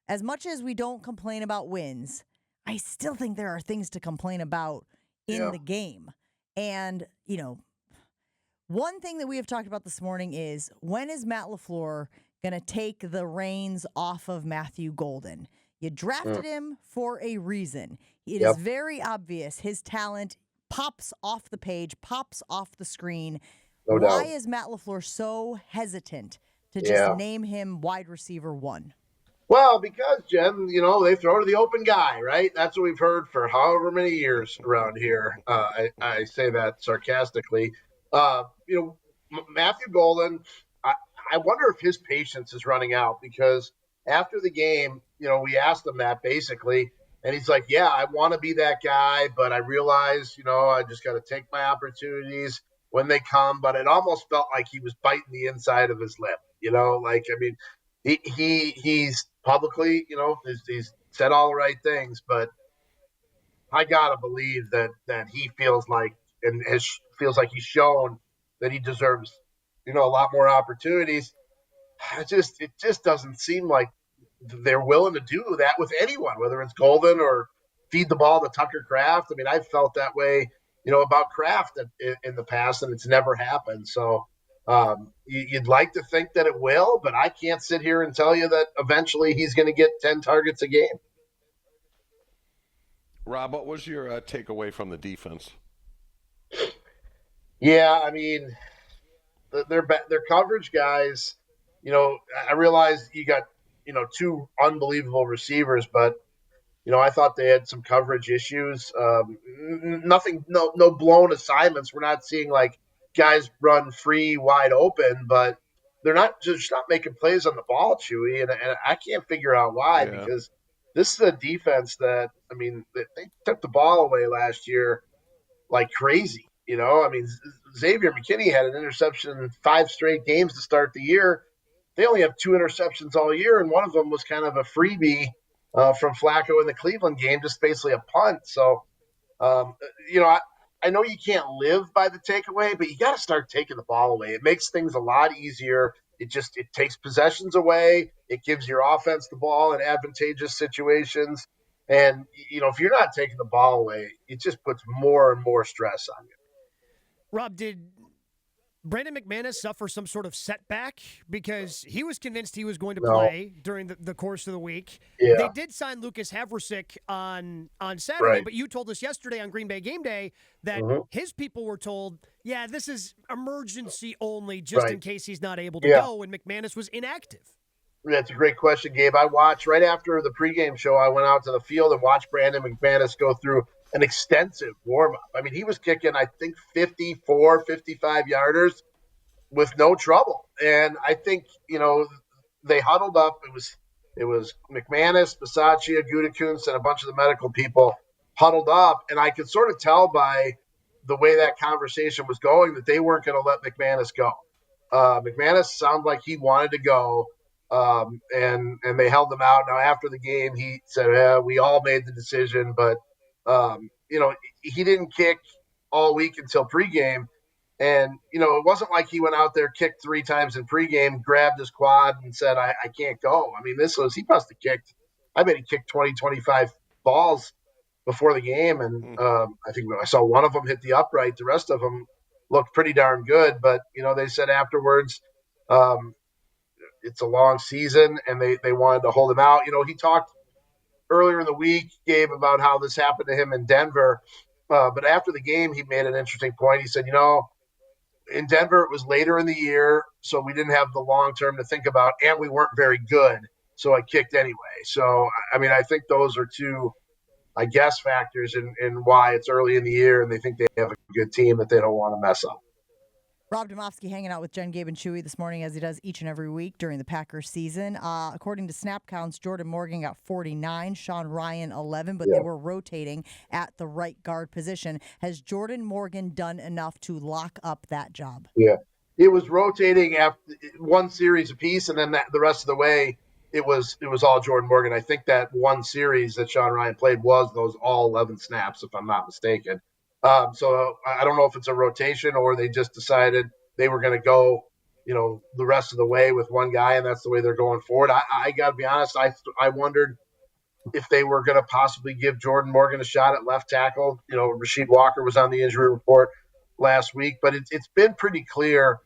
as much as we don't complain about wins, I still think there are things to complain about in the game. And, one thing that we have talked about this morning is, when is Matt LaFleur going to take the reins off of Matthew Golden? You drafted him for a reason. It is very obvious his talent pops off the page, pops off the screen. No Why doubt. is Matt LaFleur so hesitant to just name him wide receiver 1? Well, because, Jen, they throw to the open guy, right? That's what we've heard for however many years around here. I say that sarcastically. Matthew Golden, I wonder if his patience is running out, because after the game, we asked him that basically, and he's like, yeah, I want to be that guy, but I realize, I just got to take my opportunities when they come. But it almost felt like he was biting the inside of his lip, he's publicly, he's said all the right things, but I gotta believe that he feels like, and feels like he's shown that he deserves, a lot more opportunities. It just doesn't seem like they're willing to do that with anyone, whether it's Golden or feed the ball to Tucker Kraft. I mean, I've felt that way, about Kraft in the past, and it's never happened. So you'd like to think that it will, but I can't sit here and tell you that eventually he's going to get 10 targets a game. Rob, what was your takeaway from the defense? Yeah, I mean, their coverage guys, I realize you got, two unbelievable receivers, but I thought they had some coverage issues. Nothing, no blown assignments. We're not seeing like guys run free, wide open, but they're not making plays on the ball, Chewy, and I can't figure out why, because this is a defense that, I mean, they took the ball away last year like crazy. I mean, Xavier McKinney had an interception in 5 straight games to start the year. They only have 2 interceptions all year, and one of them was kind of a freebie from Flacco in the Cleveland game, just basically a punt. So, I know you can't live by the takeaway, but you got to start taking the ball away. It makes things a lot easier. It takes possessions away. It gives your offense the ball in advantageous situations. And, if you're not taking the ball away, it just puts more and more stress on you. Rob, did Brandon McManus suffer some sort of setback? Because he was convinced he was going to play during the course of the week. Yeah. They did sign Lucas Havrisik on Saturday, but you told us yesterday on Green Bay Game Day that his people were told, this is emergency only, just in case he's not able to go, and McManus was inactive. That's a great question, Gabe. I watched right after the pregame show. I went out to the field and watched Brandon McManus go through an extensive warm-up. I mean, he was kicking, I think, 54, 55-yarders with no trouble. And I think, they huddled up. It was McManus, Bisaccia, Gutekunst, and a bunch of the medical people huddled up. And I could sort of tell by the way that conversation was going that they weren't going to let McManus go. McManus sounded like he wanted to go. And they held him out. Now, after the game, he said, we all made the decision, but, he didn't kick all week until pregame. And, it wasn't like he went out there, kicked 3 times in pregame, grabbed his quad and said, I can't go. I mean, he must have kicked, I bet he kicked 20, 25 balls before the game. And I think I saw one of them hit the upright. The rest of them looked pretty darn good. But, they said afterwards, it's a long season, and they wanted to hold him out. He talked earlier in the week, Gabe, about how this happened to him in Denver. But after the game, he made an interesting point. He said, in Denver, it was later in the year, so we didn't have the long term to think about, and we weren't very good, so I kicked anyway. So, I mean, I think those are 2, I guess, factors in why it's early in the year, and they think they have a good team that they don't want to mess up. Rob Demovsky hanging out with Jen, Gabe, and Chewy this morning, as he does each and every week during the Packers season. According to snap counts, Jordan Morgan got 49, Sean Ryan 11, but they were rotating at the right guard position. Has Jordan Morgan done enough to lock up that job? Yeah, it was rotating after one series apiece, and then the rest of the way, it was all Jordan Morgan. I think that one series that Sean Ryan played was those all 11 snaps, if I'm not mistaken. So I don't know if it's a rotation or they just decided they were going to go the rest of the way with one guy, and that's the way they're going forward. I got to be honest. I wondered if they were going to possibly give Jordan Morgan a shot at left tackle. Rasheed Walker was on the injury report last week, but it's been pretty clear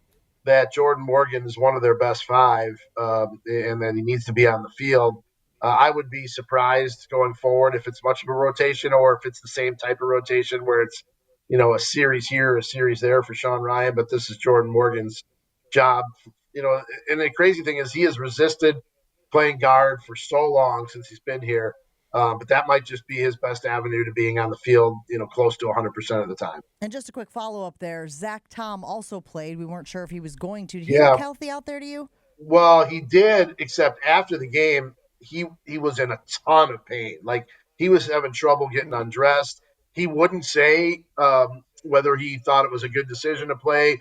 that Jordan Morgan is one of their best five, and that he needs to be on the field. I would be surprised going forward if it's much of a rotation or if it's the same type of rotation where it's, a series here, a series there for Sean Ryan, but this is Jordan Morgan's job. And the crazy thing is he has resisted playing guard for so long since he's been here. But that might just be his best avenue to being on the field, close to 100% of the time. And just a quick follow-up there, Zach Tom also played. We weren't sure if he was going to. Did he Yeah. look healthy out there to you? Well, he did, except after the game, he was in a ton of pain. Like, he was having trouble getting undressed. He wouldn't say whether he thought it was a good decision to play.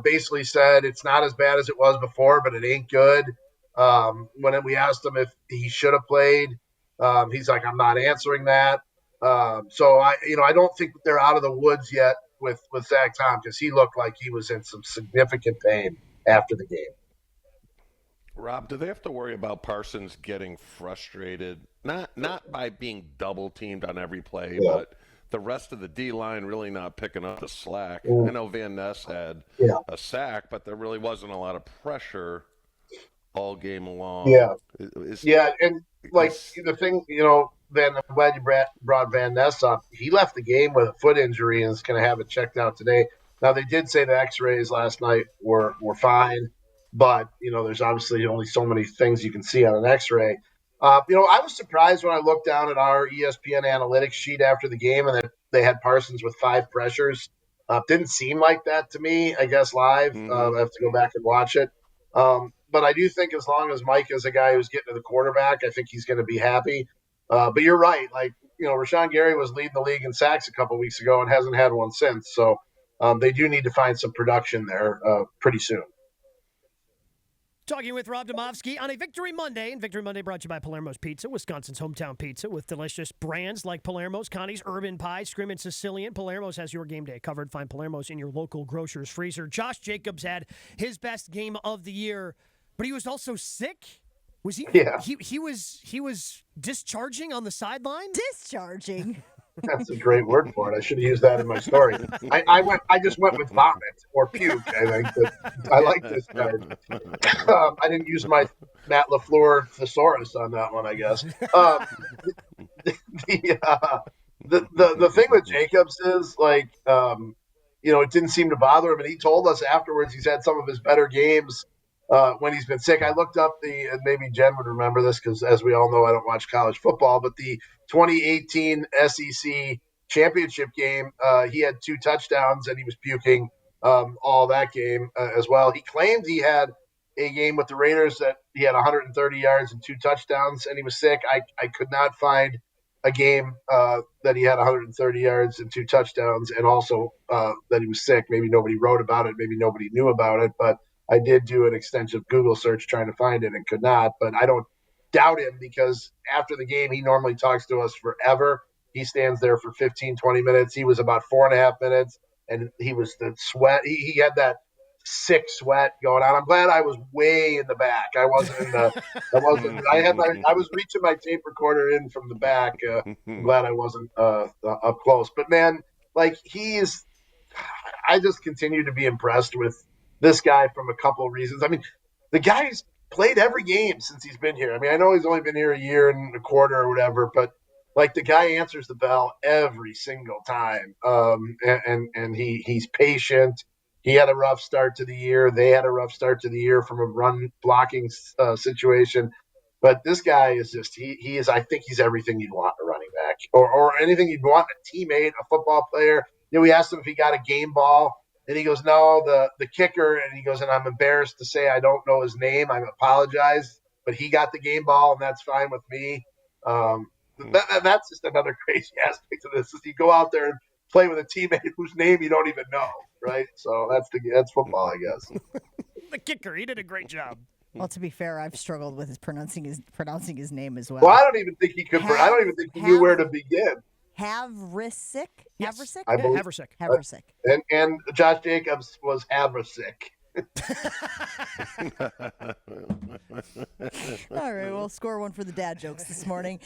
Basically said it's not as bad as it was before, but it ain't good. When we asked him if he should have played, he's like, I'm not answering that. So I don't think they're out of the woods yet with Zach Tom, because he looked like he was in some significant pain after the game. Rob, do they have to worry about Parsons getting frustrated? Not by being double teamed on every play, but the rest of the D line really not picking up the slack. I know Van Ness had a sack, but there really wasn't a lot of pressure all game long. And like the thing, Van, I'm glad you brought Van Ness up. He left the game with a foot injury and is going to have it checked out today. Now, they did say the X-rays last night were fine, but there's obviously only so many things you can see on an X-ray. I was surprised when I looked down at our ESPN analytics sheet after the game and that they had Parsons with 5 pressures. Didn't seem like that to me. I guess live. I have to go back and watch it. But I do think as long as Mike is a guy who's getting to the quarterback, I think he's going to be happy. But you're right. Like, Rashawn Gary was leading the league in sacks a couple weeks ago and hasn't had one since. So they do need to find some production there pretty soon. Talking with Rob Demovsky on a Victory Monday. And Victory Monday brought to you by Palermo's Pizza, Wisconsin's hometown pizza, with delicious brands like Palermo's, Connie's Urban Pie, Scrim and Sicilian. Palermo's has your game day covered. Find Palermo's in your local grocer's freezer. Josh Jacobs had his best game of the year, but he was also sick. Was he? Yeah. He was discharging on the sideline? Discharging. That's a great word for it. I should have used that in my story. I just went with vomit or puke. I think I like this guy. I didn't use my Matt LaFleur thesaurus on that one, I guess. The thing with Jacobs is like, it didn't seem to bother him, and he told us afterwards he's had some of his better games when he's been sick. I looked up and maybe Jen would remember this because, as we all know, I don't watch college football, but the 2018 SEC championship game, he had 2 touchdowns and he was puking all that game as well. He claimed he had a game with the Raiders that he had 130 yards and 2 touchdowns and he was sick. I could not find a game that he had 130 yards and 2 touchdowns and also that he was sick. Maybe nobody wrote about it. Maybe nobody knew about it, but I did do an extensive Google search trying to find it and could not, but I don't doubt him because after the game, he normally talks to us forever. He stands there for 15, 20 minutes. He was about 4.5 minutes and he was the sweat. He had that sick sweat going on. I'm glad I was way in the back. I wasn't in the, I was reaching my tape recorder in from the back. I'm glad I wasn't up close, but man, like I just continue to be impressed with this guy from a couple of reasons. I mean, the guy's played every game since he's been here. I mean, I know he's only been here a year and a quarter or whatever, but like the guy answers the bell every single time. And he's patient. He had a rough start to the year. They had a rough start to the year from a run blocking situation. But this guy is just, he is, I think he's everything you'd want in a running back or anything you'd want in a teammate, a football player. We asked him if he got a game ball. And he goes, no, the kicker. And he goes, and I'm embarrassed to say I don't know his name. I apologize. But he got the game ball, and that's fine with me. That's just another crazy aspect of this is you go out there and play with a teammate whose name you don't even know, right? So that's football, I guess. The kicker, he did a great job. Well, to be fair, I've struggled with pronouncing his name as well. Well, I don't even think he could. I don't even think he knew where to begin. Havrisik? Yes. Havrisik? Havrisik. Havrisik. And Josh Jacobs was Havrisik. All right, we'll score one for the dad jokes this morning.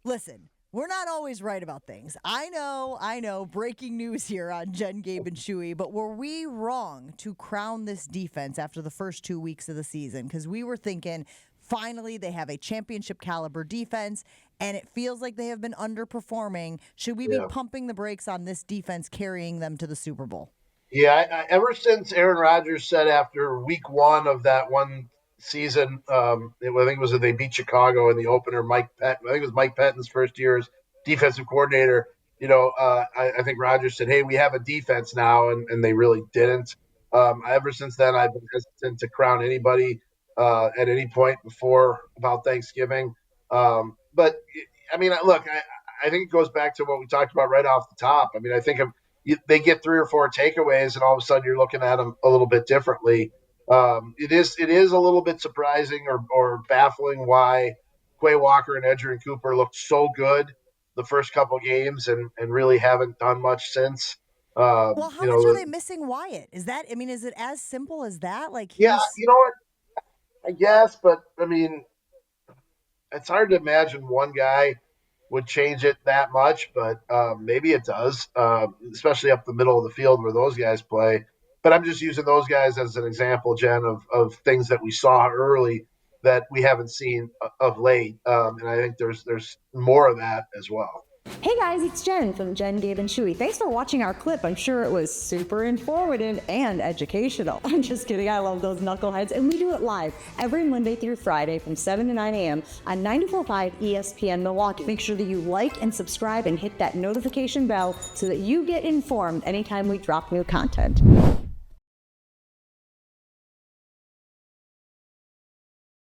Listen, we're not always right about things. I know. Breaking news here on Jen, Gabe, and Chewy, but were we wrong to crown this defense after the first 2 weeks of the season? Because we were thinking, finally, they have a championship caliber defense, and it feels like they have been underperforming. Should we be pumping the brakes on this defense carrying them to the Super Bowl? Yeah, ever since Aaron Rodgers said after week one of that one season, I think it was that they beat Chicago in the opener. I think it was Mike Pettine's first year as defensive coordinator. I think Rodgers said, "Hey, we have a defense now," and they really didn't. Ever since then, I've been hesitant to crown anybody at any point before about Thanksgiving. But I mean, look, I think it goes back to what we talked about right off the top. I mean, I think they get 3 or 4 takeaways, and all of a sudden you're looking at them a little bit differently. It is a little bit surprising or baffling why Quay Walker and Edgerrin Cooper looked so good the first couple games and really haven't done much since. Well, how much are they missing Wyatt? Is it as simple as that? Yeah, you know what? I guess, but I mean, it's hard to imagine one guy would change it that much, but maybe it does, especially up the middle of the field where those guys play. But I'm just using those guys as an example, Jen, of things that we saw early that we haven't seen of late. And I think there's more of that as well. Hey guys, it's Jen from Jen, Gabe, and Chewy. Thanks for watching our clip. I'm sure it was super informative and educational. I'm just kidding. I love those knuckleheads. And we do it live every Monday through Friday from 7 to 9 a.m. on 94.5 ESPN Milwaukee. Make sure that you like and subscribe and hit that notification bell so that you get informed anytime we drop new content.